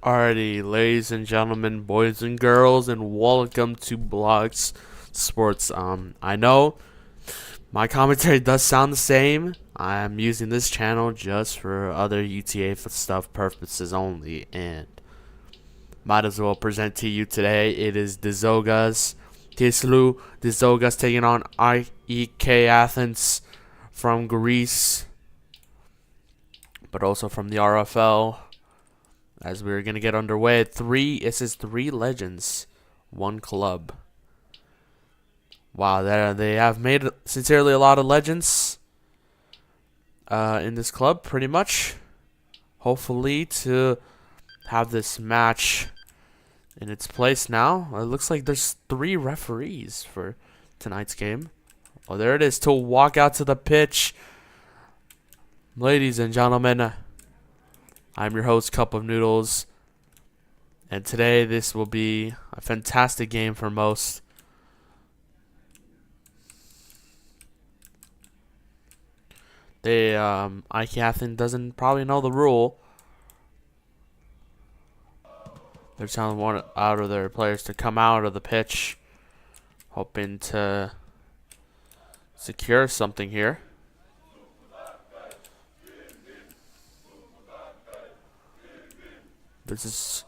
Alrighty, ladies and gentlemen, boys and girls, and welcome to Blogs Sports. I know my commentary does sound the same. I'm using this channel just for other UTFA stuff purposes only, and might as well present to you today. It is Dziugas, Dziugas taking on IEK Athens from Greece, but also from the RFL. As we're gonna get underway, it says three legends, one club. Wow, they have made sincerely a lot of legends in this club, pretty much. Hopefully to have this match in its place now. It looks like there's three referees for tonight's game. Oh, there it is to walk out to the pitch. Ladies and gentlemen, I'm your host, Cup of Noodles, and today this will be a fantastic game for most. IK Athens doesn't probably know the rule. They're telling one out of their players to come out of the pitch, hoping to secure something here. This is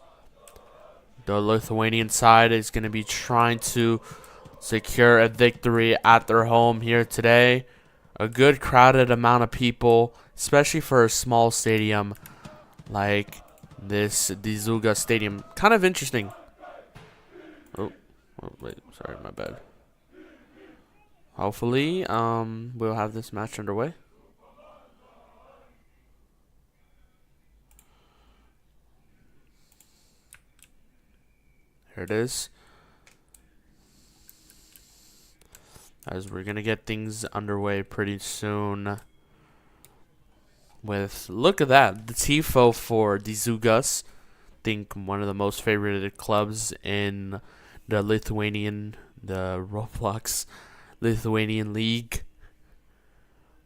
the Lithuanian side is going to be trying to secure a victory at their home here today. A good crowded amount of people, especially for a small stadium like this Dziugas stadium. Kind of interesting. Oh, wait, sorry, my bad. Hopefully, we'll have this match underway. Here it is. As we're going to get things underway pretty soon. Look at that, the tifo for Dziugas. I think one of the most favorited clubs in the Roblox Lithuanian League.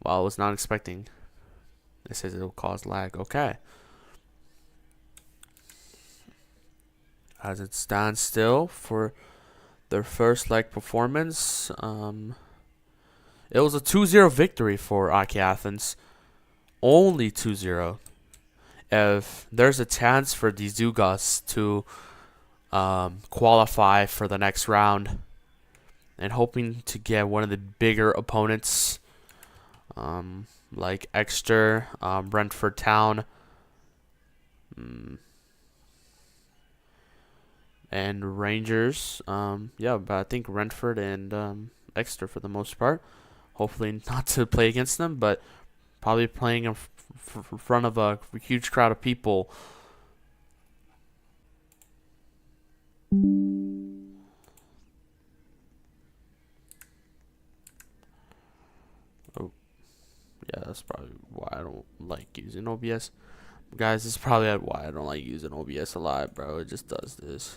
Well, I was not expecting. It says it will cause lag. Okay. As it stands still for their first leg performance. It was a 2-0 victory for IK Athens. Only 2-0. If there's a chance for the Dziugas to qualify for the next round, and hoping to get one of the bigger opponents, like Exeter, Brentford Town, and Rangers. Yeah, but I think Brentford and Exeter for the most part. Hopefully not to play against them, but probably playing in front of a huge crowd of people. Oh, yeah, that's probably why I don't like using OBS. Guys, this is probably why I don't like using OBS a lot, bro. It just does this.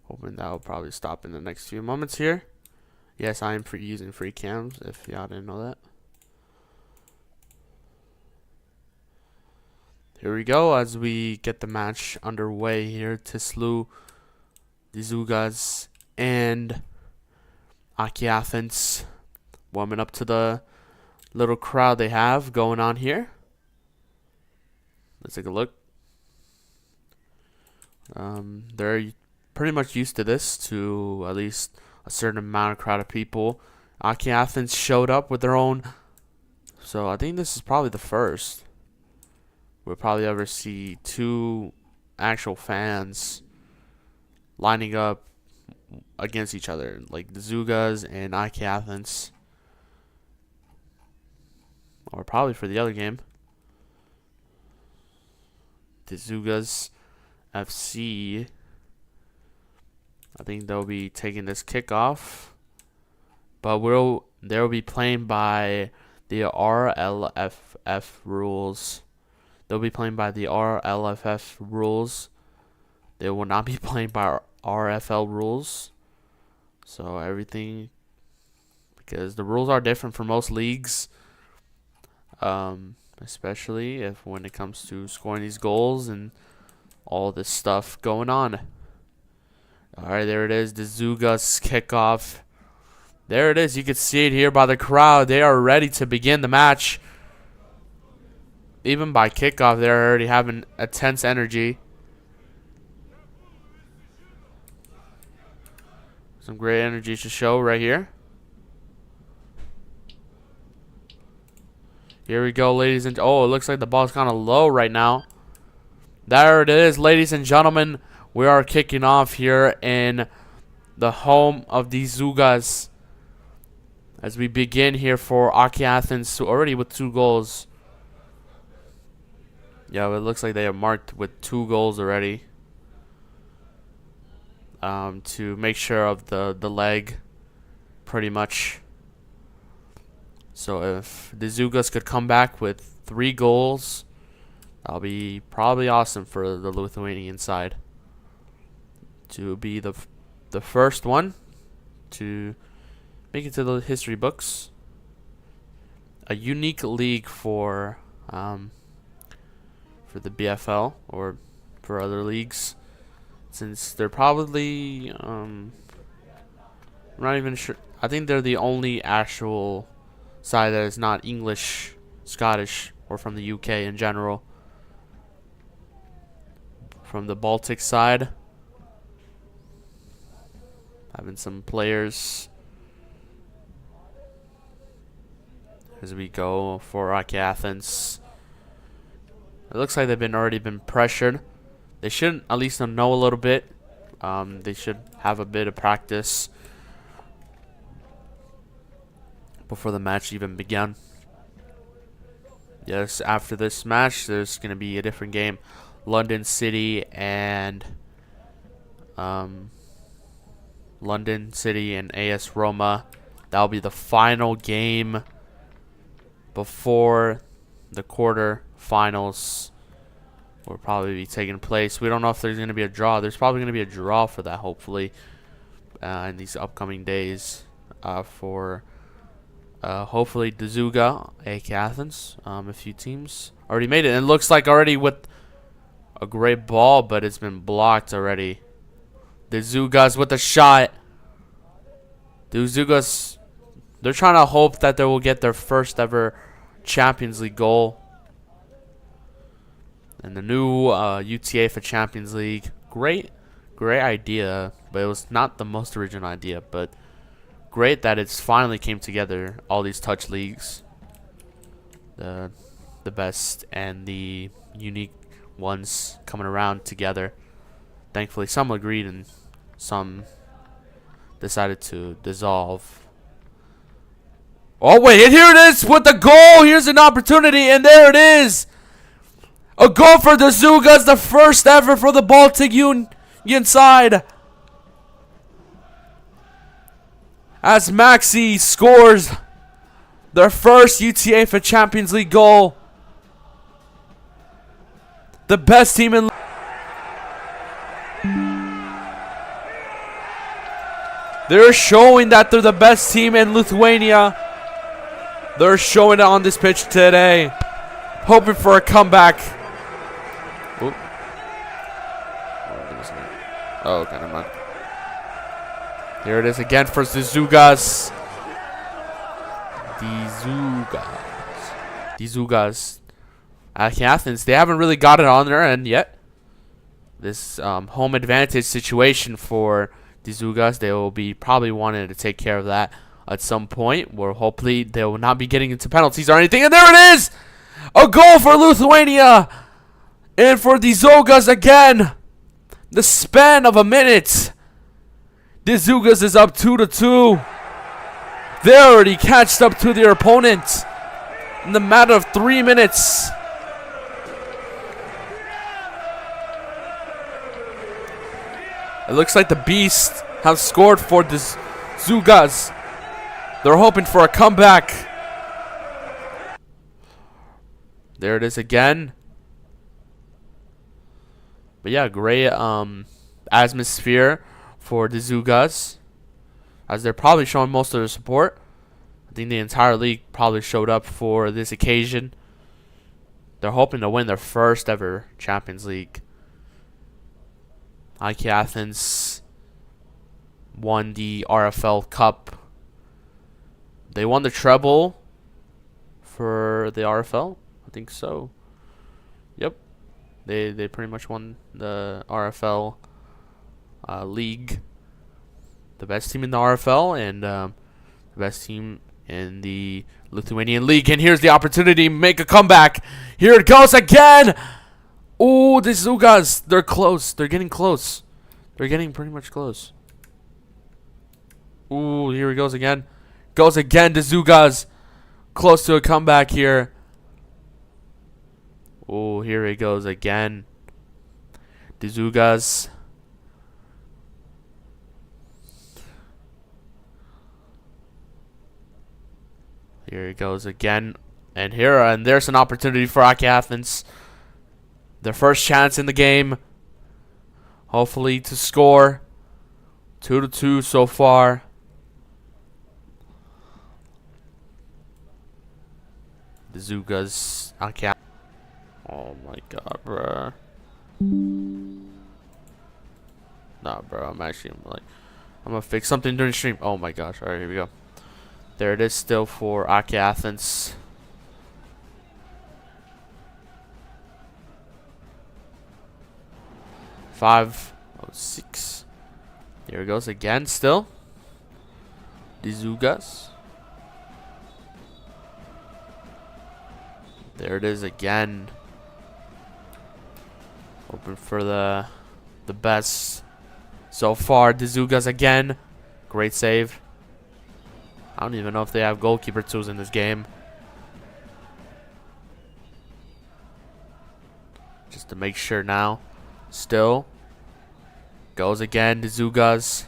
Hoping that will probably stop in the next few moments here. Yes, I am using free cams, if y'all didn't know that. Here we go as we get the match underway here. Telsiu, Dziugas, and IK Athens warming up to the little crowd they have going on here. Let's take a look. They're pretty much used to this, to at least a certain amount of crowd of people. IK Athens showed up with their own, so I think this is probably the first we'll probably ever see two actual fans lining up against each other, like the Dziugas and IK Athens, or probably for the other game, the Dziugas FC. I think they'll be taking this kickoff, but they'll be playing by the RLFF rules. They'll be playing by the RLFF rules. They will not be playing by RFL rules. So everything, because the rules are different for most leagues, especially if when it comes to scoring these goals and all this stuff going on. All right, there it is, the Dziugas kickoff. There it is. You can see it here by the crowd. They are ready to begin the match. Even by kickoff, they're already having a tense energy. Some great energy to show right here. Here we go, ladies and... Oh, it looks like the ball's kind of low right now. There it is, ladies and gentlemen. We are kicking off here in the home of the Dziugas. As we begin here for Athens, already with 2 goals. Yeah, it looks like they are marked with 2 goals already. To make sure of the leg, pretty much. So if the Dziugas could come back with 3 goals, that'll be probably awesome for the Lithuanian side. To be the first one to make it to the history books. A unique league for the BFL or for other leagues, since they're probably I'm not even sure. I think they're the only actual side that is not English, Scottish, or from the UK in general. From the Baltic side, having some players as we go for Athens. It looks like they've already been pressured. They should at least know a little bit. They should have a bit of practice before the match even began. Yes, after this match, there's going to be a different game. London City and AS Roma. That'll be the final game before the quarter-finals will probably be taking place. We don't know if there's going to be a draw. There's probably going to be a draw for that, hopefully, in these upcoming days for hopefully the Dziuga, aka Athens. A few teams already made it. And it looks like already with a great ball, but it's been blocked already. The Dziugas with a shot. The Dziugas, they're trying to hope that they will get their first ever Champions League goal. And the new UTFA Champions League. Great idea, but it was not the most original idea. But great that it's finally came together. All these touch leagues, the best and the unique ones coming around together. Thankfully, some agreed and some decided to dissolve. Oh wait, and here it is with the goal. Here's an opportunity, and there it is. A goal for the Dziugas, the first ever for the Baltic Union side. As Maxi scores their first UTFA Champions League goal. The best team in... They're showing that they're the best team in Lithuania. They're showing it on this pitch today. Hoping for a comeback. Oop. Oh, okay, never mind. Here it is again for the Dziugas. The Dziugas. At Athens, they haven't really got it on their end yet. This home advantage situation for the Dziugas, they will be probably wanting to take care of that at some point, where hopefully they will not be getting into penalties or anything. And there it is! A goal for Lithuania! And for the Dziugas again! The span of a minute! The Dziugas is up 2-2. They already catched up to their opponent in the matter of 3 minutes. It looks like the Beasts have scored for the Dziugas. They're hoping for a comeback. There it is again. But yeah, great atmosphere for the Dziugas, as they're probably showing most of their support. I think the entire league probably showed up for this occasion. They're hoping to win their first ever Champions League. IK Athens won the RFL Cup. They won the treble for the RFL. I think so. Yep. They pretty much won the RFL league. The best team in the RFL and the best team in the Lithuanian league. And here's the opportunity to make a comeback. Here it goes again. Ooh, the Dziugas. They're close. They're getting close. They're getting pretty much close. Ooh, here he goes again. Goes again to Dziugas. Close to a comeback here. Ooh, here he goes again. The Dziugas. Here he goes again. And there's an opportunity for IK Athens. Their first chance in the game. Hopefully to score. 2-2 so far. The Dziugas. IK. Oh my god, bruh. Nah, bro. I'm gonna fix something during the stream. Oh my gosh. Alright, here we go. There it is still for IK Athens. RO16. Here it goes again still. The Dziugas. There it is again. Open for the best so far. The Dziugas again. Great save. I don't even know if they have goalkeeper tools in this game. Just to make sure now. Still. Goes again to Dziugas.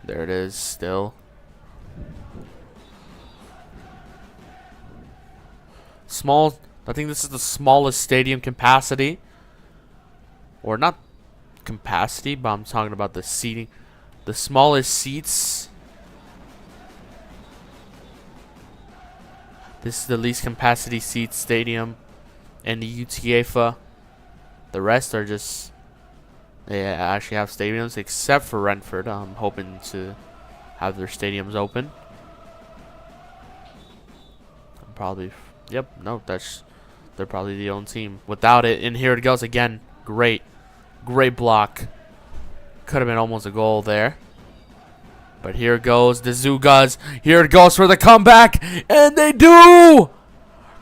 There it is still. Small. I think this is the smallest stadium capacity. Or not capacity, but I'm talking about the seating. The smallest seats. This is the least capacity seat stadium in the UTFA. The rest are just, they actually have stadiums except for Renford. I'm hoping to have their stadiums open. Probably, yep, no, they're probably the only team without it. And here it goes again. Great block. Could have been almost a goal there. But here goes the Dziugas. Here it goes for the comeback. And they do!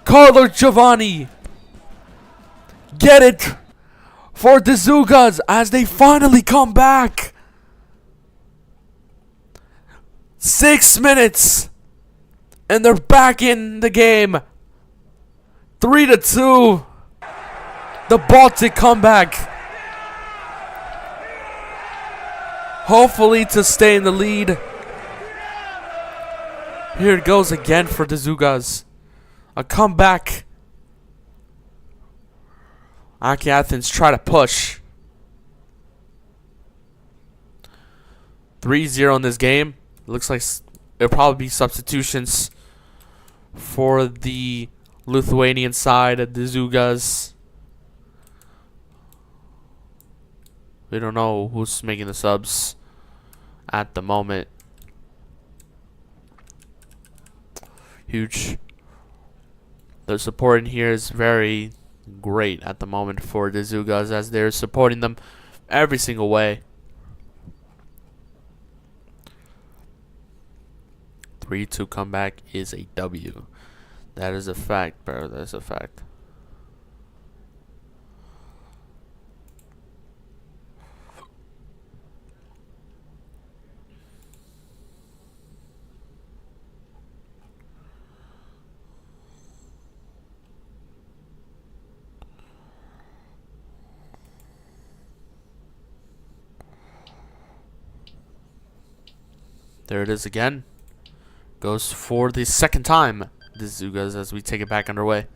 Carlo Giovanni. Get it for the Dziugas as they finally come back. 6 minutes. And they're back in the game. 3-2. The Baltic comeback. Hopefully to stay in the lead. Here it goes again for the Dziugas. A comeback. IK Athens try to push. 3-0 in this game. It looks like it'll probably be substitutions for the Lithuanian side of the Dziugas. We don't know who's making the subs at the moment. Huge. The support in here is very great at the moment for the Dziugas as they're supporting them every single way. 3-2 comeback is a W. That is a fact, bro. That's a fact. There it is again. Goes for the second time. The Dziugas as we take it back underway.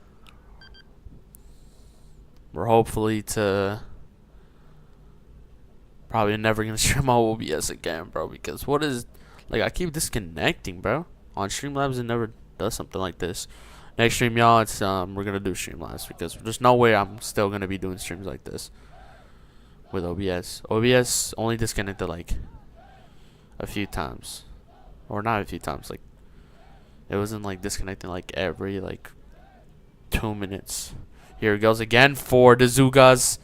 we're hopefully to probably never gonna stream on OBS again, bro. Because what is, like, I keep disconnecting, bro. On Streamlabs, it never does something like this. Next stream, y'all, it's we're gonna do Streamlabs because there's no way I'm still gonna be doing streams like this with OBS. OBS only disconnected like a few times, or not a few times. Like, it wasn't like disconnecting like every like 2 minutes. Here it goes again for the Dziugas.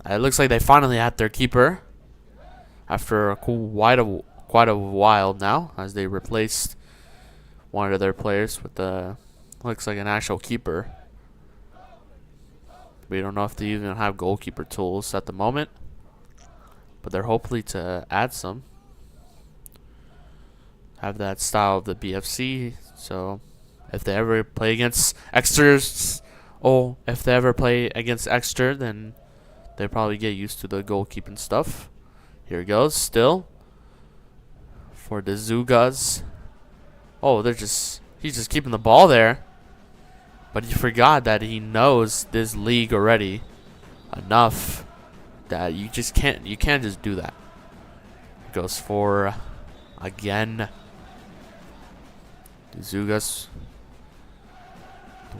It looks like they finally had their keeper after quite a while now, as they replaced one of their players with the looks like an actual keeper. We don't know if they even have goalkeeper tools at the moment, but they're hopefully to add some. Have that style of the BFC, so if they ever play against Exeter's, if they ever play against Exeter, then they probably get used to the goalkeeping stuff. Here it goes, still for the Dziugas. Oh, he's just keeping the ball there. But he forgot that he knows this league already enough that you can't just do that. Goes for again the Dziugas.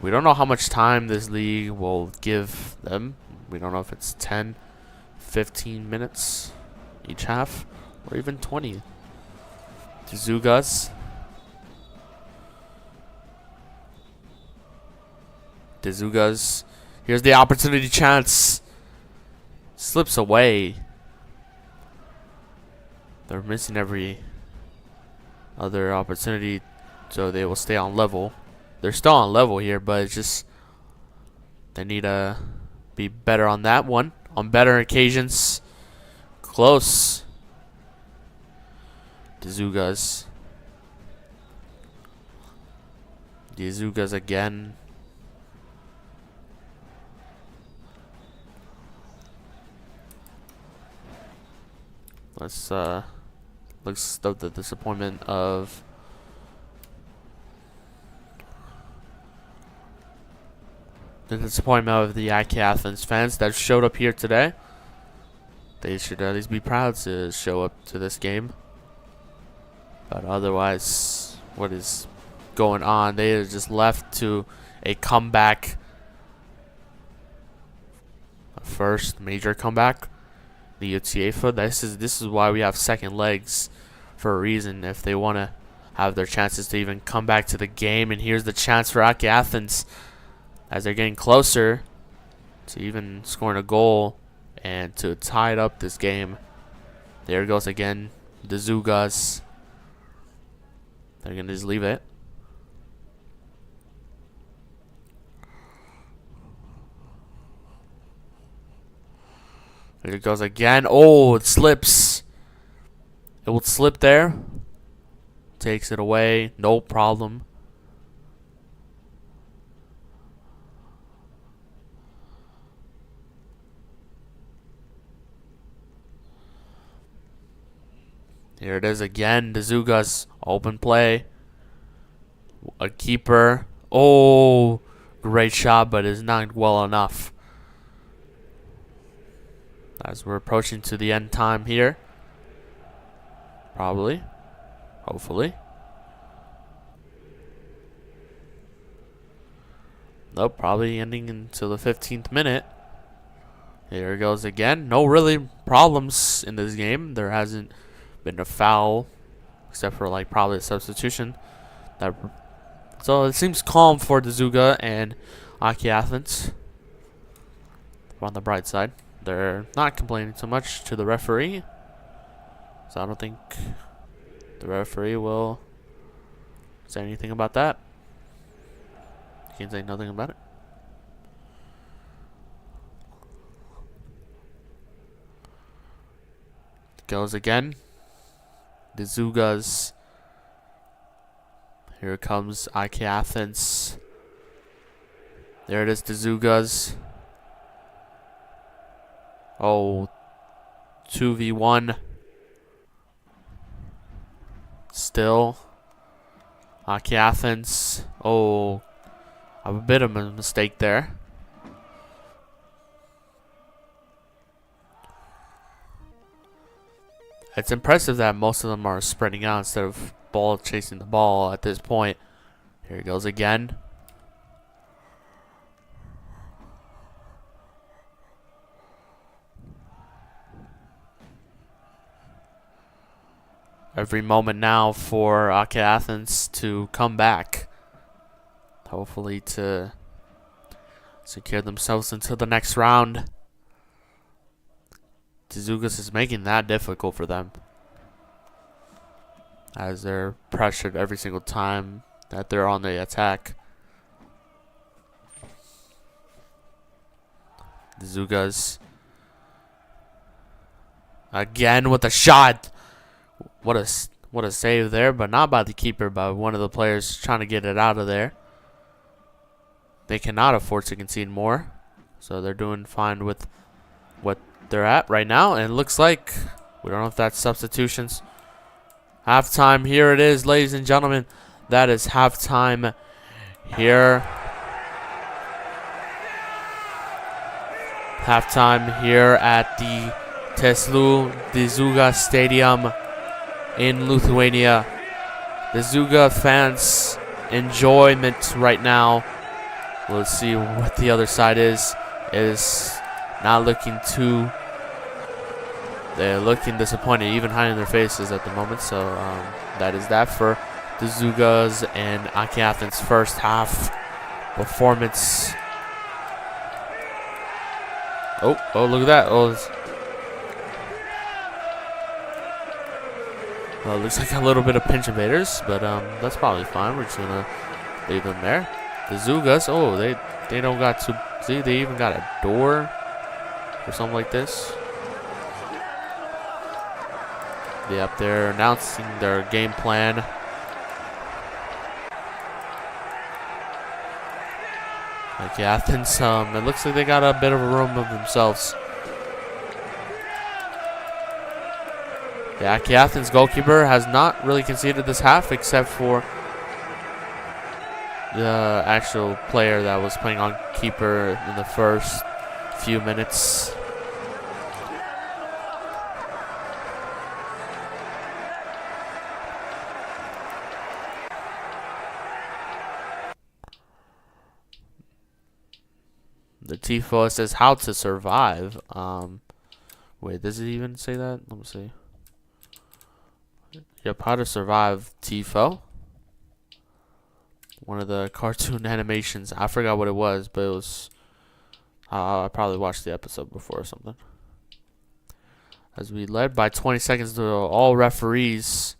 We don't know how much time this league will give them. We don't know if it's 10, 15 minutes each half, or even 20. The Dziugas. The Dziugas. Here's the opportunity chance. Slips away. They're missing every other opportunity, so they will stay on level. They're still on level here, but it's just they need to be better on that one. On better occasions. Close. The Dziugas. The Dziugas again. Let's looks of the disappointment of the IK Athens fans that showed up here today. They should at least be proud to show up to this game. But otherwise, what is going on? They are just left to a comeback, a first major comeback. The UTFA. This is why we have second legs, for a reason. If they want to have their chances to even come back to the game, and here's the chance for IK Athens as they're getting closer to even scoring a goal and to tie it up this game. There it goes again. The Dziugas. They're gonna just leave it. There it goes again. Oh, it slips. It will slip there. Takes it away. No problem. Here it is again. The Dziugas. Open play. A keeper. Oh, great shot, but it's not well enough. As we're approaching to the end time here. Probably. Hopefully. Nope, probably ending until the 15th minute. Here it goes again. No really problems in this game. There hasn't been a foul, except for like probably a substitution. So it seems calm for the Dziuga and IK Athens. On the bright side. They're not complaining too much to the referee, so I don't think the referee will say anything about that. He can say nothing about it. Goes again. The Dziugas. Here comes IK Athens. There it is, the Dziugas. Oh, 2v1. Still. IK Athens. Oh, a bit of a mistake there. It's impressive that most of them are spreading out instead of ball chasing the ball at this point. Here he goes again. Every moment now for Athens to come back. Hopefully to secure themselves into the next round. Dziugas is making that difficult for them, as they're pressured every single time that they're on the attack. Dziugas again with a shot. What a save there, but not by the keeper, by one of the players trying to get it out of there. They cannot afford to concede more, so they're doing fine with what they're at right now. And it looks like, we don't know if that's substitutions. Halftime, here it is, ladies and gentlemen. That is halftime here. Halftime here at the Telsiu Dziugas Stadium in Lithuania. The Dziugas fans' enjoyment right now. Let's see what the other side is. It is not looking too. They're looking disappointed, even hiding their faces at the moment. So that is that for the Dziugas and Athens' first half performance. Oh, look at that. Well, it looks like a little bit of pinch invaders, but that's probably fine. We're just gonna leave them there. The Dziugas, oh, they don't got to see. They even got a door or something like this. Yep, they're announcing their game plan. Like Athens, it looks like they got a bit of a room of themselves. The Athens goalkeeper has not really conceded this half, except for the actual player that was playing on keeper in the first few minutes. The TIFO says how to survive. Wait, does it even say that? Let me see. Yep, how to survive TIFO. One of the cartoon animations. I forgot what it was, but it was. I probably watched the episode before or something. As we led by 20 seconds to all referees.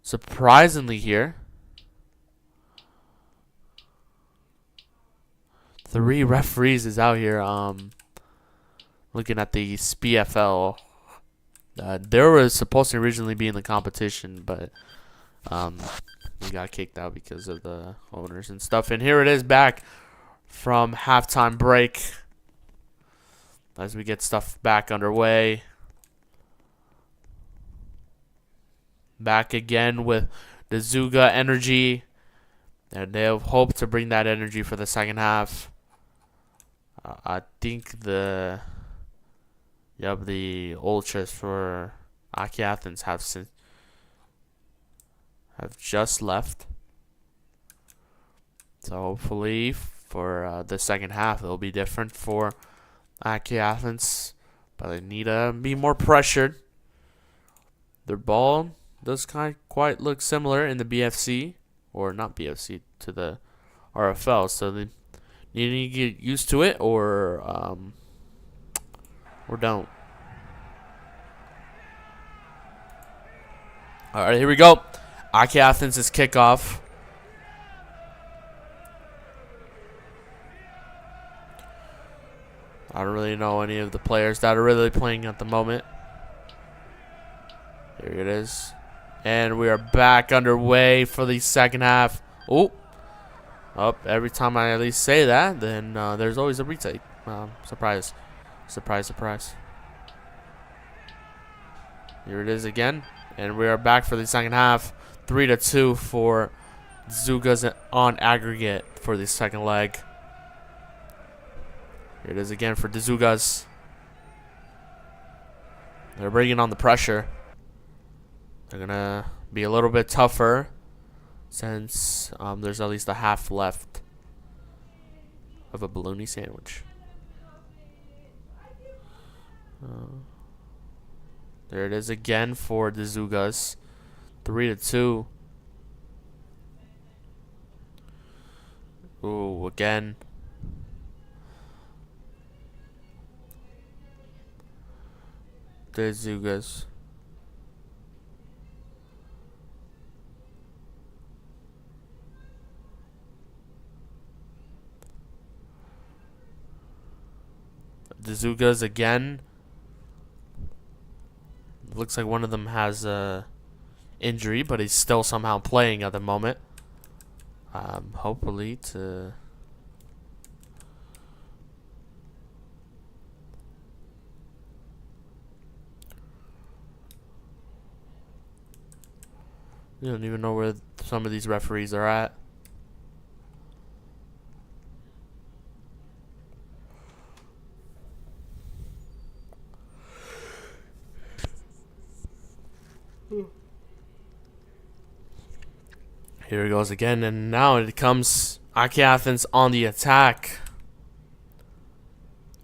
Surprisingly here. 3 referees is out here looking at the SPFL. They were supposed to originally be in the competition, but we got kicked out because of the owners and stuff. And here it is back from halftime break as we get stuff back underway. Back again with the Dziugas energy, and they hope to bring that energy for the second half. I think the ultras for Athens have just left. So hopefully for the second half it'll be different for Athens, but they need to be more pressured. Their ball does quite look similar in the BFC, or not BFC, to the RFL. So they need to get used to it, or don't. All right, here we go. Athens' kickoff. I don't really know any of the players that are really playing at the moment. Here it is. And we are back underway for the second half. Oh, every time I at least say that, then there's always a retake. Surprise. Surprise, surprise. Here it is again. And we are back for the second half. 3-2 for Dziugas on aggregate for the second leg. Here it is again for the Dziugas. They're bringing on the pressure. They're gonna be a little bit tougher since there's at least a half left of a bologna sandwich. There it is again for the Dziugas. 3-2. Ooh, again. The Dziugas. The Dziugas again. Looks like one of them has a injury, but he's still somehow playing at the moment. Hopefully to you don't even know where some of these referees are at. Here it goes again, and now it comes Athens on the attack.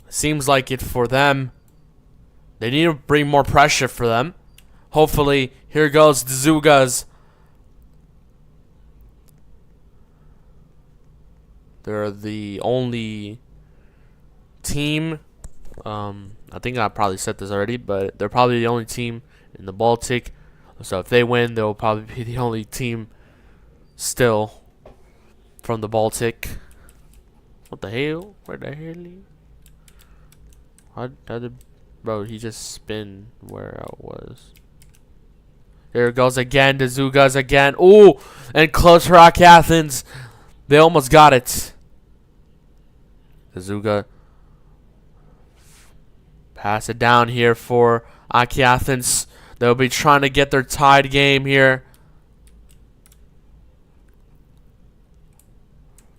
Seems like it for them. They need to bring more pressure for them. Hopefully, here goes the Dziugas. They're the only team. I think I probably said this already, but they're probably the only team in the Baltic. So if they win, they'll probably be the only team still from the Baltic. What the hell? Where the hell? How did, bro? He just spin where I was. Here it goes again. The Dziugas again. Ooh, and close for Athens. They almost got it. The Dziuga pass it down here for Athens. They'll be trying to get their tied game here.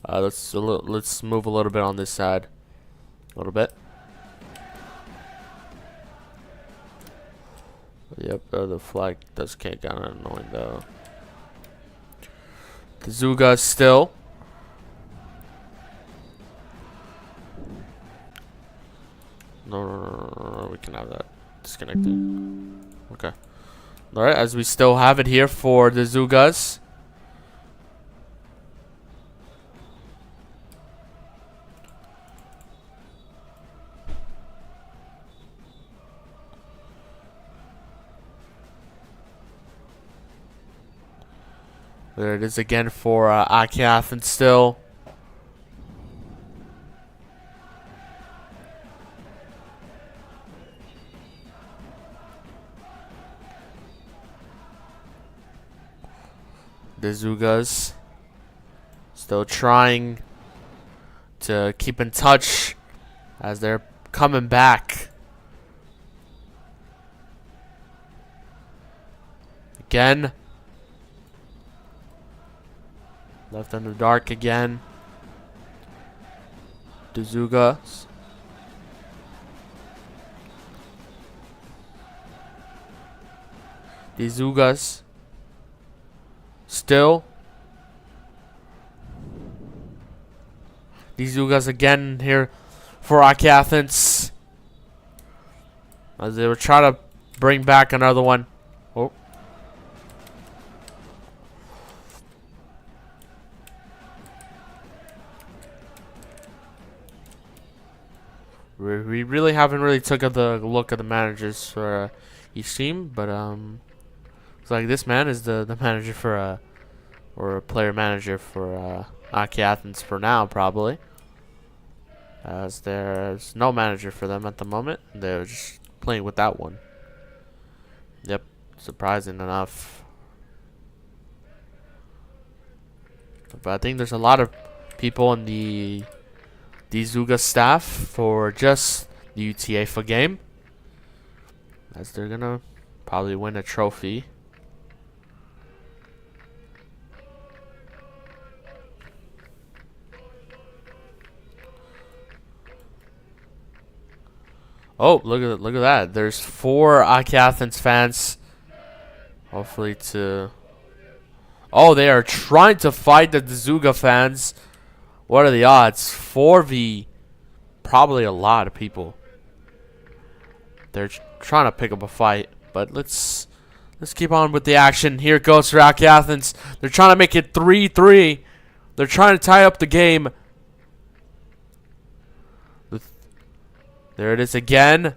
Let's move a little bit on this side. A little bit. Yep, the flag does get kind of annoying though. The Dziugas still. No, we can have that disconnected. Okay. Alright, as we still have it here for the Dziugas. There it is again for Athens still. The Dziugas still trying to keep in touch as they're coming back. Again. Left in the dark again. The Dziugas. The Dziugas. Still. The Dziugas again here for Athens. As they were trying to bring back another one. Oh. We really haven't really took a look at the managers for each team, but it's like this man is the manager for or a player manager for Athens for now probably, as there's no manager for them at the moment. They're just playing with that one. Yep, surprising enough. But I think there's a lot of people in the Dziugas staff for just the UTFA game, as they're gonna probably win a trophy. Oh, look at that! There's 4 Athens fans Hopefully to... Oh, they are trying to fight the Dziugas fans. What are the odds? 4v probably a lot of people. They're trying to pick up a fight, but let's keep on with the action. Here it goes for Athens. They're trying to make it 3-3. They're trying to tie up the game. There it is again.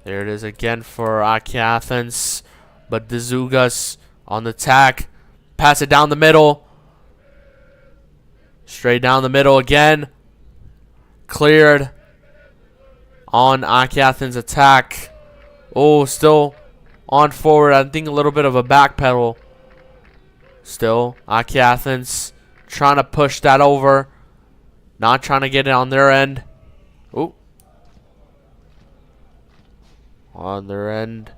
There it is again for Athens. But the Dziugas on the attack. Pass it down the middle. Straight down the middle again. Cleared on Athens' attack. Oh, still on forward. I think a little bit of a backpedal. Still, Athens trying to push that over. Not trying to get it on their end. Oh. On their end.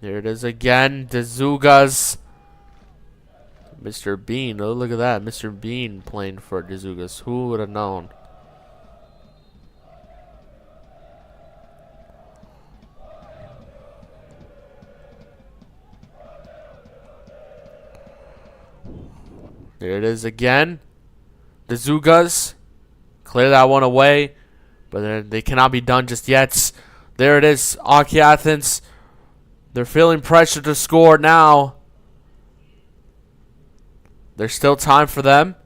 There it is again. The Dziugas. Mr. Bean. Oh, look at that. Mr. Bean playing for the Dziugas. Who would have known? There it is again. The Dziugas clear that one away, but they cannot be done just yet. There it is. Athens. They're feeling pressure to score now. There's still time for them.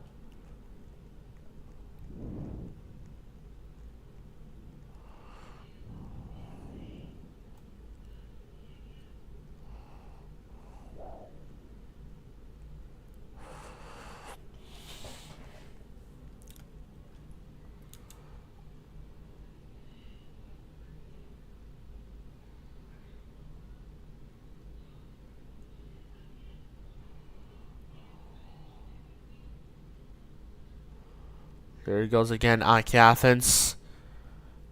There he goes again, Athens.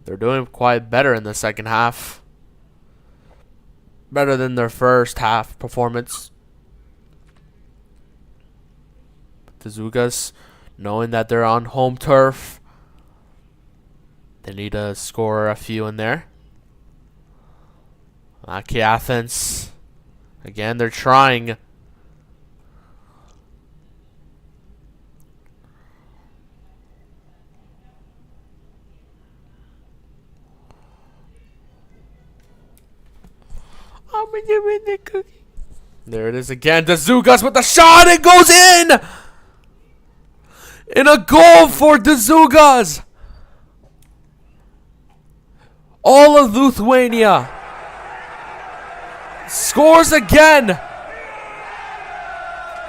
They're doing quite better in the second half. Better than their first half performance. The Dziugas, knowing that they're on home turf, they need to score a few in there. Athens. Again, they're trying. There it is again. The Dziugas with the shot. It goes in. And a goal for the Dziugas. All of Lithuania scores again.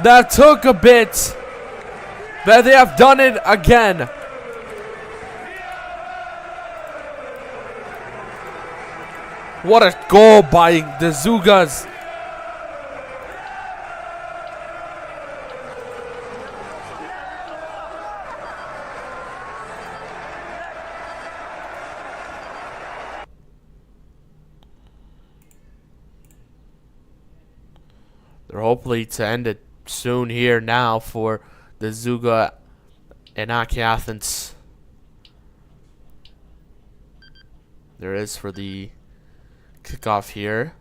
That took a bit, but they have done it again. What a goal by the Dziugas. They're hopefully to end it soon here now for the Dziugas and Athens. There is for the kickoff here.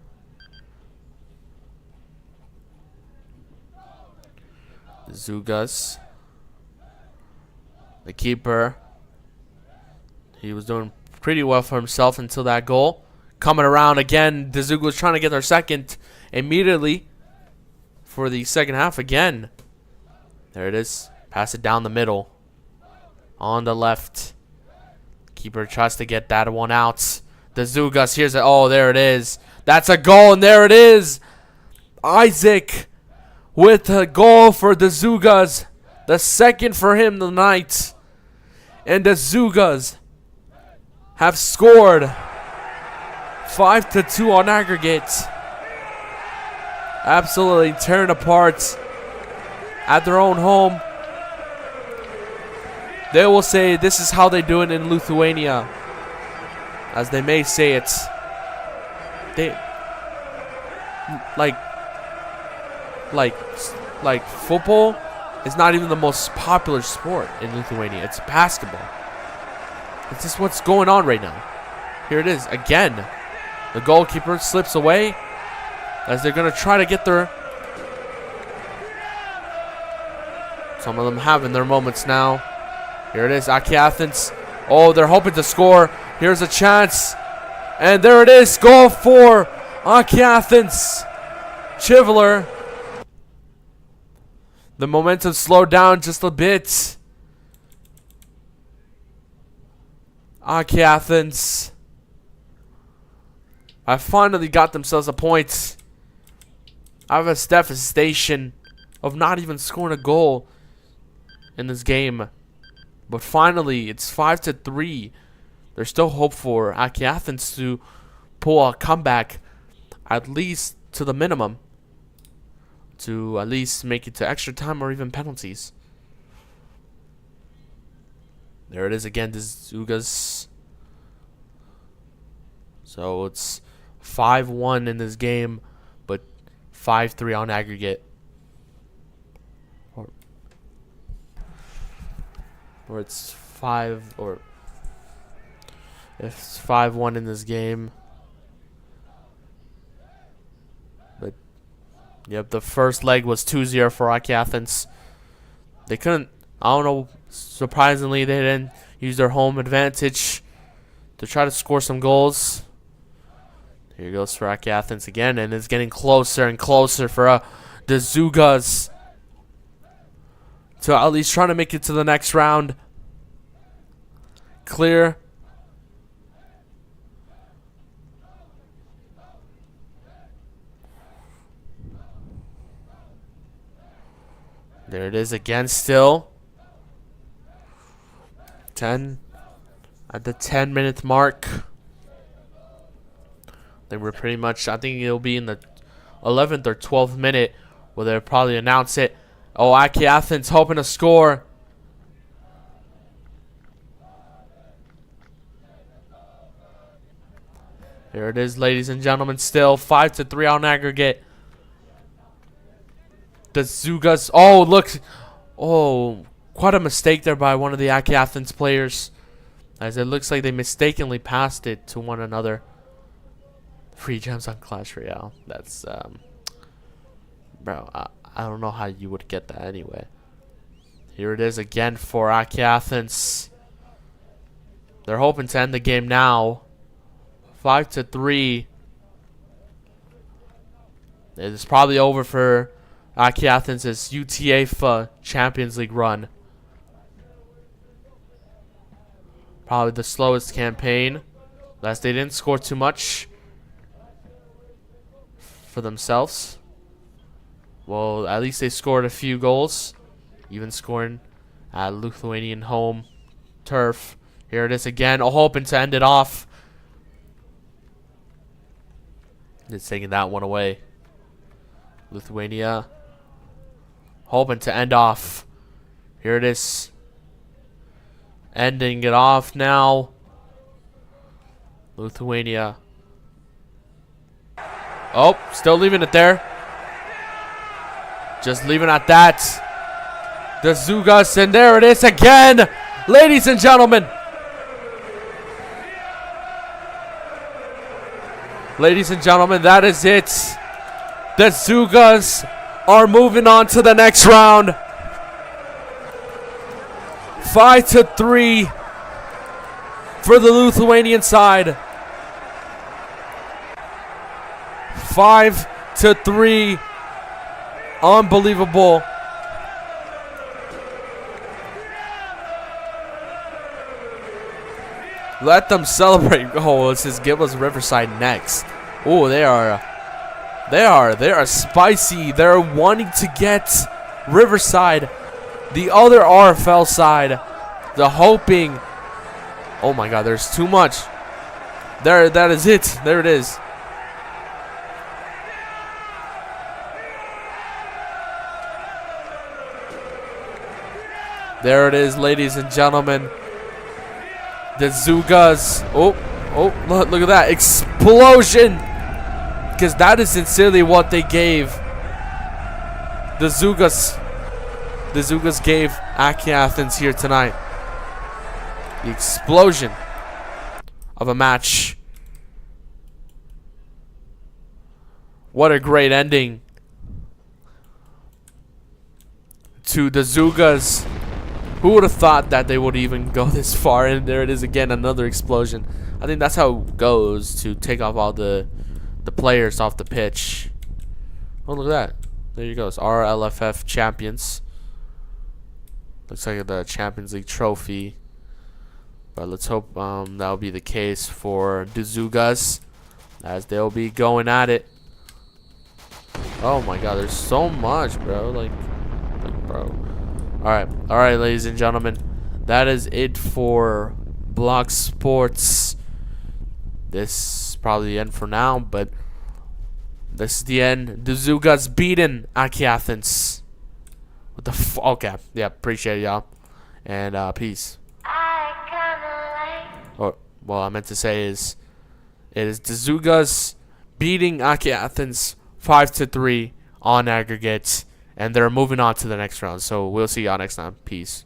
The Dziugas, the keeper, he was doing pretty well for himself until that goal. Coming around again, the Dziugas trying to get their second immediately for the second half again. There it is. Pass it down the middle. On the left. Keeper tries to get that one out. The Dziugas, here's it. Oh, there it is. That's a goal, and there it is. Isaac with a goal for the Dziugas. The second for him tonight. And the Dziugas have scored 5-2 on aggregate. Absolutely tearing apart at their own home. They will say this is how they do it in Lithuania, as they may say it. They like like football is not even the most popular sport in Lithuania. It's basketball. It's just what's going on right now. Here it is again. The goalkeeper slips away as they're gonna try to get their. Some of them having their moments now. Here it is, Athens. Oh, they're hoping to score. Here's a chance. And there it is. Goal for Athens. Chiveler. The momentum slowed down just a bit. Athens. I finally got themselves a point. Out of a devastation of not even scoring a goal in this game. But finally, it's 5-3. There's still hope for Athens to pull a comeback, at least to the minimum, to at least make it to extra time or even penalties. There it is again, this Dziugas. So it's 5-1 in this game, but 5-3 on aggregate. Or it's 5, or it's 5-1 in this game. But yep, the first leg was 2-0 for Athens. They couldn't, I don't know, surprisingly they didn't use their home advantage to try to score some goals. Here goes for Athens again, and it's getting closer and closer for the Dziugas to at least try to make it to the next round. Clear. There it is again still. 10 at the 10-minute mark. They were pretty much, I think it'll be in the 11th or 12th minute where they'll probably announce it. Oh, Athens hoping to score. There it is, ladies and gentlemen. Still 5-3 on aggregate. The Dziugas. Oh, look. Oh, quite a mistake there by one of the Athens players, as it looks like they mistakenly passed it to one another. Free gems on Clash Royale. That's bro. I don't know how you would get that anyway. Here it is again for Athens. They're hoping to end the game now. 5-3. It's probably over for Athens' UTFA Champions League run. Probably the slowest campaign, as they didn't score too much for themselves. Well, at least they scored a few goals, even scoring at Lithuanian home turf. Here it is again, hoping to end it off. It's taking that one away. Lithuania hoping to end off. Here it is. Ending it off now. Lithuania. Oh, still leaving it there. Just leaving at that. The Dziugas, and there it is again. Ladies and gentlemen. Ladies and gentlemen, that is it. The Dziugas are moving on to the next round. 5-3 for the Lithuanian side. 5-3. Unbelievable. Let them celebrate. Oh, let's just give us Riverside next. Oh, they are spicy. They're wanting to get Riverside, the other RFL side. The hoping. Oh my God, there's too much. There, that is it. There it is. There it is, ladies and gentlemen. The Dziugas. Oh, look at that explosion. Because that is sincerely what they gave. The Dziugas. The Dziugas gave Athens here tonight. The explosion of a match. What a great ending to the Dziugas. Who would have thought that they would even go this far? And there it is again, another explosion. I think that's how it goes, to take off all the players off the pitch. Oh, look at that. There you go. It's RLFF champions. Looks like the Champions League trophy. But let's hope that'll be the case for the Dziugas, as they'll be going at it. Oh my god, there's so much, bro. Like bro. Alright, ladies and gentlemen. That is it for Block Sports. This is probably the end for now, but this is the end. The Dziugas beaten Athens. What the okay. Yeah, appreciate it, y'all. And peace. Or well, I meant to say is it is the Dziugas beating Athens 5-3 on aggregate, and they're moving on to the next round. So we'll see y'all next time. Peace.